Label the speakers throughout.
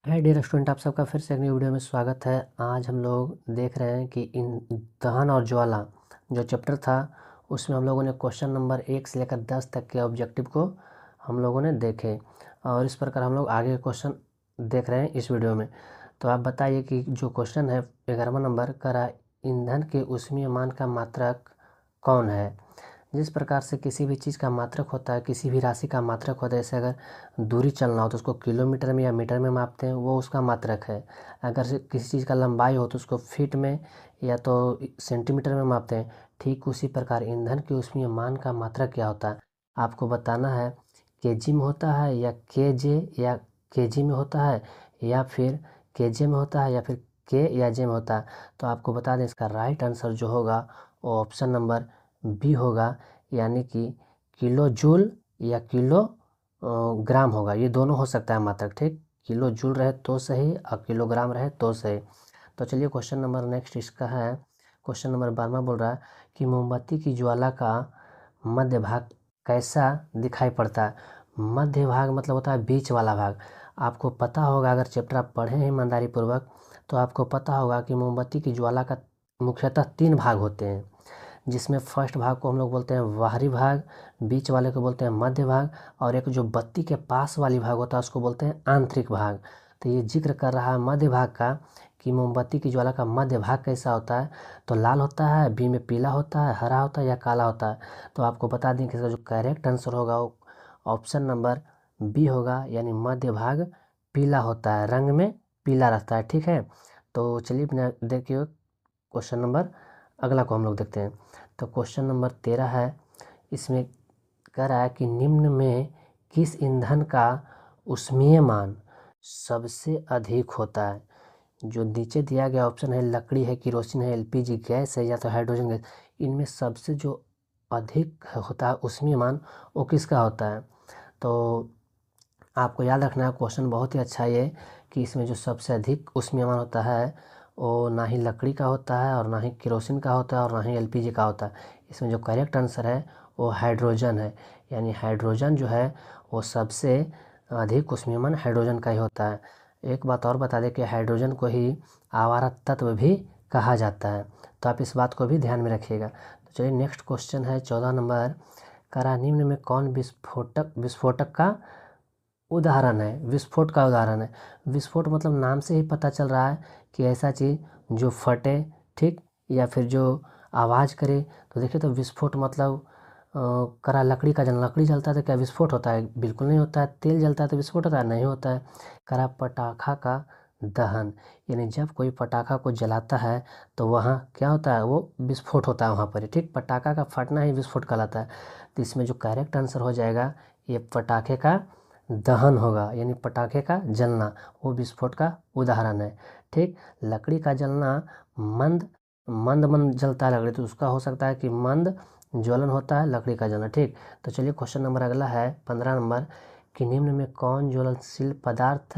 Speaker 1: Hi dear student, आप सबका फिर से एक नई वीडियो में स्वागत है। आज हम लोग देख रहे हैं कि इन दहन और ज्वाला जो चैप्टर था उसमें हम लोगों ने क्वेश्चन नंबर 1 से लेकर 10 तक के ऑब्जेक्टिव को हम लोगों ने देखे और इस प्रकार हम लोग आगे क्वेश्चन देख रहे हैं इस वीडियो में। तो आप बताइए कि जो क्वेश्चन है 11वां नंबर करा, ईंधन के ऊष्मीय मान का मात्रक कौन है। जिस प्रकार से किसी भी चीज़ का मात्रक होता है, किसी भी राशि का मात्रक होता है, जैसे अगर दूरी चलना हो तो उसको किलोमीटर में या मीटर में मापते हैं, वो उसका मात्रक है। अगर से किसी चीज़ का लंबाई हो तो उसको फीट में या तो सेंटीमीटर में मापते हैं। ठीक उसी प्रकार ईंधन के उसमें मान का मात्रक क्या होता है, आपको बताना है। केजी में होता है या केजे या केजी में होता है या फिर केजे में होता है या फिर के या जे में होता है। तो आपको बता दें इसका राइट आंसर जो होगा वो ऑप्शन नंबर बी होगा, यानी कि किलो जूल या किलो ग्राम होगा। ये दोनों हो सकता है मात्रक, ठीक। किलो जूल रहे तो सही और किलोग्राम रहे तो सही। तो चलिए क्वेश्चन नंबर नेक्स्ट इसका है। क्वेश्चन नंबर 12वां बोल रहा है कि मोमबत्ती की ज्वाला का मध्य भाग कैसा दिखाई पड़ता है। मध्य भाग मतलब होता है बीच वाला भाग। आपको पता होगा, अगर चैप्टर आप पढ़े हैं ईमानदारी पूर्वक तो आपको पता होगा कि मोमबत्ती की ज्वाला का मुख्यतः 3 भाग होते हैं, जिसमें फर्स्ट भाग को हम लोग बोलते हैं बाहरी भाग, बीच वाले को बोलते हैं मध्य भाग, और एक जो बत्ती के पास वाली भाग होता है उसको बोलते हैं आंतरिक भाग। तो ये जिक्र कर रहा है मध्य भाग का कि मोमबत्ती की ज्वाला का मध्य भाग कैसा होता है। तो लाल होता है, बी में पीला होता है, हरा होता है या काला होता है। तो आपको बता दें कि इसका जो करेक्ट आंसर होगा वो ऑप्शन नंबर बी होगा, यानी मध्य भाग पीला होता है, रंग में पीला रहता है, ठीक है। तो चलिए अपने देखिए क्वेश्चन नंबर अगला को हम लोग देखते हैं। तो क्वेश्चन नंबर 13 है। इसमें कह रहा है कि निम्न में किस ईंधन का ऊष्मीय मान सबसे अधिक होता है। जो नीचे दिया गया ऑप्शन है, लकड़ी है, किरोसिन है, एलपीजी गैस है या तो हाइड्रोजन गैस, इनमें सबसे जो अधिक होता है ऊष्मीय मान वो किसका होता है। तो आपको याद रखना है, क्वेश्चन बहुत ही अच्छा है ये, कि इसमें जो सबसे अधिक ऊष्मीयमान होता है वो ना ही लकड़ी का होता है और ना ही केरोसिन का होता है और ना ही एलपीजी का होता है। इसमें जो करेक्ट आंसर है वो हाइड्रोजन है, यानी हाइड्रोजन जो है वो सबसे अधिक ऊष्मीयमान हाइड्रोजन का ही होता है। एक बात और बता दें कि हाइड्रोजन को ही आवारा तत्व भी कहा जाता है, तो आप इस बात को भी ध्यान में रखिएगा। तो चलिए नेक्स्ट क्वेश्चन है 14 नंबर। करा निम्न में कौन विस्फोटक विस्फोटक का उदाहरण है। विस्फोट का उदाहरण है। विस्फोट मतलब नाम से ही पता चल रहा है कि ऐसा चीज़ जो फटे, ठीक, या फिर जो आवाज़ करे। तो देखिए, तो विस्फोट मतलब करा लकड़ी का जलना, लकड़ी जलता है तो क्या विस्फोट होता है? बिल्कुल नहीं होता है। तेल जलता है तो विस्फोट होता है? नहीं होता है। करा पटाखा का दहन, यानी जब कोई पटाखा को जलाता है तो वहाँ क्या होता है, वो विस्फोट होता है वहाँ पर, ठीक। पटाखा का फटना ही विस्फोट कहलाता है। तो इसमें जो करेक्ट आंसर हो जाएगा ये पटाखे का दहन होगा, यानी पटाखे का जलना वो विस्फोट का उदाहरण है, ठीक। लकड़ी का जलना मंद मंद मंद जलता है लकड़ी, तो उसका हो सकता है कि मंद ज्वलन होता है लकड़ी का जलना, ठीक। तो चलिए क्वेश्चन नंबर अगला है 15 नंबर, कि निम्न में कौन ज्वलनशील पदार्थ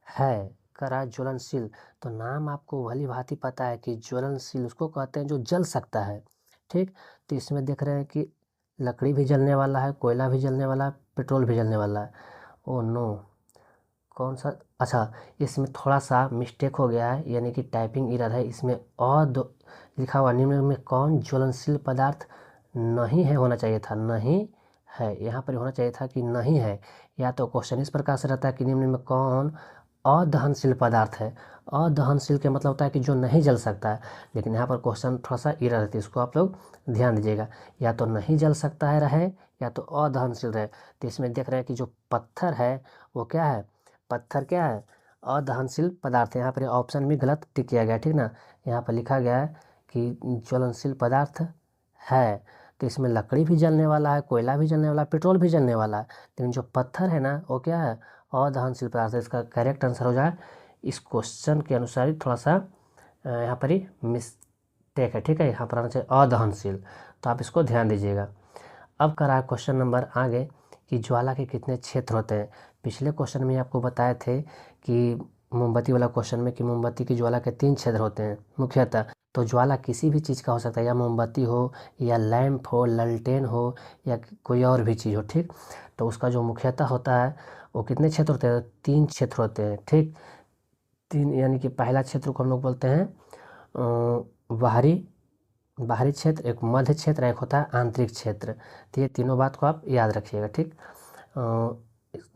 Speaker 1: है। करा ज्वलनशील, तो नाम आपको भली भांति पता है कि ज्वलनशील उसको कहते हैं जो जल सकता है, ठीक। तो इसमें देख रहे हैं कि लकड़ी भी जलने वाला है, कोयला भी जलने वाला है, पेट्रोल भी जलने वाला है। ओ नो, कौन सा, अच्छा, इसमें थोड़ा सा मिस्टेक हो गया है, यानी कि टाइपिंग एरर है। इसमें और दो लिखा हुआ, निम्न में कौन ज्वलनशील पदार्थ नहीं है होना चाहिए था, नहीं है, यहाँ पर होना चाहिए था कि नहीं है। या तो क्वेश्चन इस प्रकार से रहता है कि निम्न में कौन अदहनशील पदार्थ है। अदहनशील के मतलब होता है कि जो नहीं जल सकता है, लेकिन यहाँ पर क्वेश्चन थोड़ा सा एरर रहती है, इसको आप लोग ध्यान दीजिएगा। या तो नहीं जल सकता है रहे या तो अदहनशील रहे। तो इसमें देख रहे हैं कि जो पत्थर है वो क्या है, पत्थर क्या है, अदहनशील पदार्थ है। यहाँ पर ऑप्शन भी गलत टिक किया गया, ठीक ना। यहाँ पर लिखा गया है कि ज्वलनशील पदार्थ है, तो इसमें लकड़ी भी जलने वाला है, कोयला भी जलने वाला है, पेट्रोल भी जलने वाला है, लेकिन जो पत्थर है ना वो क्या है, अदहनशील पदार्थ है। इसका करेक्ट आंसर हो जाए इस क्वेश्चन के अनुसार ही थोड़ा सा यहाँ पर ही मिस्टेक है, ठीक है। यहाँ पर आना चाहिए अदहनशील, तो आप इसको ध्यान दीजिएगा। अब करा क्वेश्चन नंबर आगे कि ज्वाला के कितने क्षेत्र होते हैं। पिछले क्वेश्चन में आपको बताए थे कि मोमबत्ती वाला क्वेश्चन में कि मोमबत्ती की ज्वाला के 3 क्षेत्र होते हैं मुख्यतः। तो ज्वाला किसी भी चीज़ का हो सकता है, या मोमबत्ती हो या लैंप हो, ललटेन हो या कोई और भी चीज़ हो, ठीक। तो उसका जो मुख्यतः होता है वो कितने क्षेत्र होते हैं? 3 क्षेत्र होते हैं, ठीक। 3 यानी कि पहला क्षेत्र को हम लोग बोलते हैं बाहरी क्षेत्र, एक मध्य क्षेत्र, एक होता है आंतरिक क्षेत्र। तो ये तीनों बात को आप याद रखिएगा, ठीक।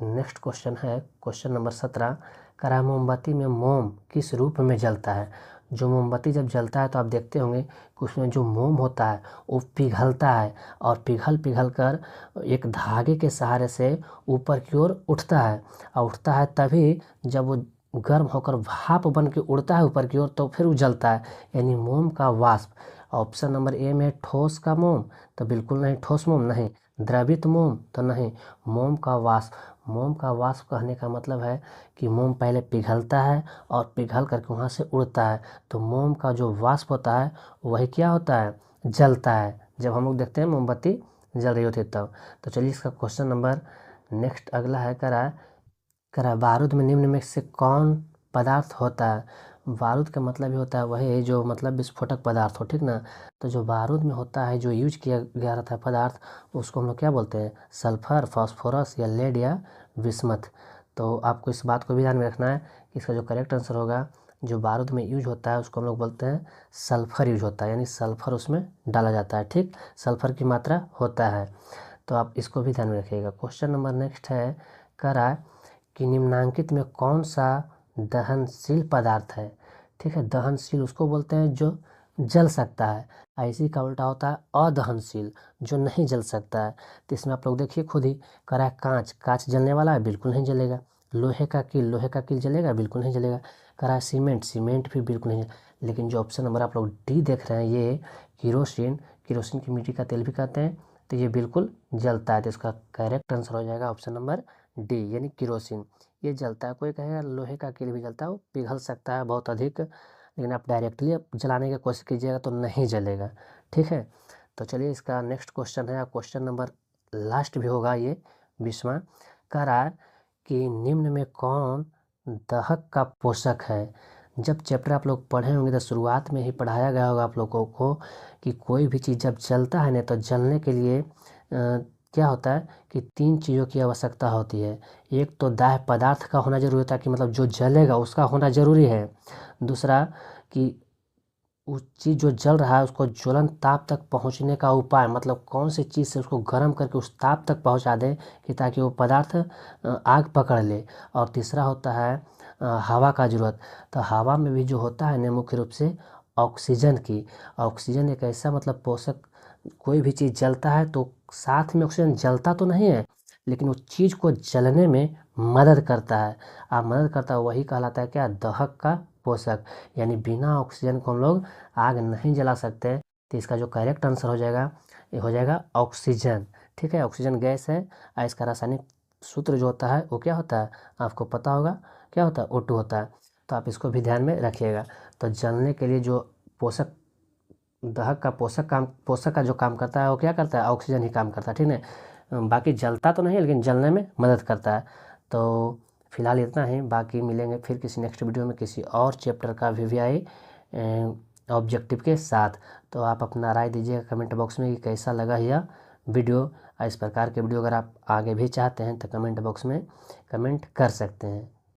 Speaker 1: नेक्स्ट क्वेश्चन है क्वेश्चन नंबर 17। कह रहा है मोमबत्ती में मोम किस रूप में जलता है? जो मोमबत्ती जब जलता है तो आप देखते होंगे कि उसमें जो मोम होता है वो पिघलता है और पिघल कर एक धागे के सहारे से ऊपर की ओर उठता है, और उठता है तभी जब वो गर्म होकर भाप बन के उड़ता है ऊपर की ओर, तो फिर वो जलता है, यानी मोम का वाष्प। ऑप्शन नंबर ए में ठोस का मोम, तो बिल्कुल नहीं, ठोस मोम नहीं। द्रवित मोम, तो नहीं। मोम का वाष्प। मोम का वाष्प कहने का मतलब है कि मोम पहले पिघलता है और पिघल करके वहाँ से उड़ता है, तो मोम का जो वाष्प होता है वही क्या होता है? जलता है। जब हम लोग देखते हैं मोमबत्ती जल रही होती है तब। तो चलिए इसका क्वेश्चन नंबर नेक्स्ट अगला है। कह रहा है बारूद में निम्न में से कौन पदार्थ होता है? बारूद का मतलब ही होता है वही जो मतलब विस्फोटक पदार्थ हो, ठीक ना। तो जो बारूद में होता है, जो यूज किया गया रहता है पदार्थ, उसको हम लोग क्या बोलते हैं? सल्फर, फास्फोरस या लेड या विस्मथ। तो आपको इस बात को भी ध्यान में रखना है कि इसका जो करेक्ट आंसर होगा, जो बारूद में यूज होता है उसको हम लोग बोलते हैं सल्फर यूज होता है, यानी सल्फर उसमें डाला जाता है, ठीक। सल्फर की मात्रा होता है, तो आप इसको भी ध्यान में रखिएगा। क्वेश्चन नंबर नेक्स्ट है। कह रहा है कि निम्नांकित में कौन सा दहनशील पदार्थ है? ठीक है, दहनशील उसको बोलते हैं जो जल सकता है, ऐसी का उल्टा होता है अदहनशील, जो नहीं जल सकता है। तो इसमें आप लोग देखिए खुद ही। कह रहा है कांच जलने वाला है, बिल्कुल नहीं जलेगा। लोहे का कील जलेगा, बिल्कुल नहीं जलेगा। कह रहा है सीमेंट भी बिल्कुल नहीं। लेकिन जो ऑप्शन नंबर आप लोग डी देख रहे हैं, ये किरोसिन की मिट्टी का तेल भी कहते हैं, तो ये बिल्कुल जलता है। तो इसका करेक्ट आंसर हो जाएगा ऑप्शन नंबर डी, यानी किरोसिन। ये जलता है। कोई कहेगा लोहे का कील भी जलता है, वो पिघल सकता है बहुत अधिक, लेकिन आप डायरेक्टली जलाने की कोशिश कीजिएगा तो नहीं जलेगा, ठीक है। तो चलिए इसका नेक्स्ट क्वेश्चन है, क्वेश्चन नंबर लास्ट भी होगा ये 20वां। कह रहा है कि निम्न में कौन दहक का पोषक है? जब चैप्टर आप लोग पढ़े होंगे तो शुरुआत में ही पढ़ाया गया होगा आप लोगों को कि कोई भी चीज़ जब जलता है ना, तो जलने के लिए क्या होता है कि 3 चीज़ों की आवश्यकता होती है। एक तो दाह्य पदार्थ का होना जरूरी होता है, कि मतलब जो जलेगा उसका होना जरूरी है। दूसरा कि उस चीज़ जो जल रहा है उसको ज्वलन ताप तक पहुंचने का उपाय, मतलब कौन सी चीज़ से उसको गर्म करके उस ताप तक पहुंचा दें कि ताकि वो पदार्थ आग पकड़ ले। और तीसरा होता है हवा का ज़रूरत। तो हवा में भी जो होता है ना, मुख्य रूप से ऑक्सीजन की। ऑक्सीजन एक ऐसा मतलब पोषक, कोई भी चीज़ जलता है तो साथ में ऑक्सीजन जलता तो नहीं है, लेकिन उस चीज़ को जलने में मदद करता है। आप मदद करता है, वही कहलाता है क्या? दहक का पोषक। यानी बिना ऑक्सीजन को हम लोग आग नहीं जला सकते। तो इसका जो करेक्ट आंसर हो जाएगा, ये हो जाएगा ऑक्सीजन, ठीक है। ऑक्सीजन गैस है और इसका रासायनिक सूत्र जो होता है वो क्या होता है? आपको पता होगा, क्या होता है? O2 होता है। तो आप इसको भी ध्यान में रखिएगा। तो जलने के लिए जो पोषक, दहक का पोषक का जो काम करता है वो क्या करता है? ऑक्सीजन ही काम करता है, ठीक है। बाकी जलता तो नहीं, लेकिन जलने में मदद करता है। तो फिलहाल इतना ही, बाकी मिलेंगे फिर किसी नेक्स्ट वीडियो में किसी और चैप्टर का VVI ऑब्जेक्टिव के साथ। तो आप अपना राय दीजिएगा कमेंट बॉक्स में कि कैसा लगा यह वीडियो। इस प्रकार के वीडियो अगर आप आगे भी चाहते हैं तो कमेंट बॉक्स में कमेंट कर सकते हैं।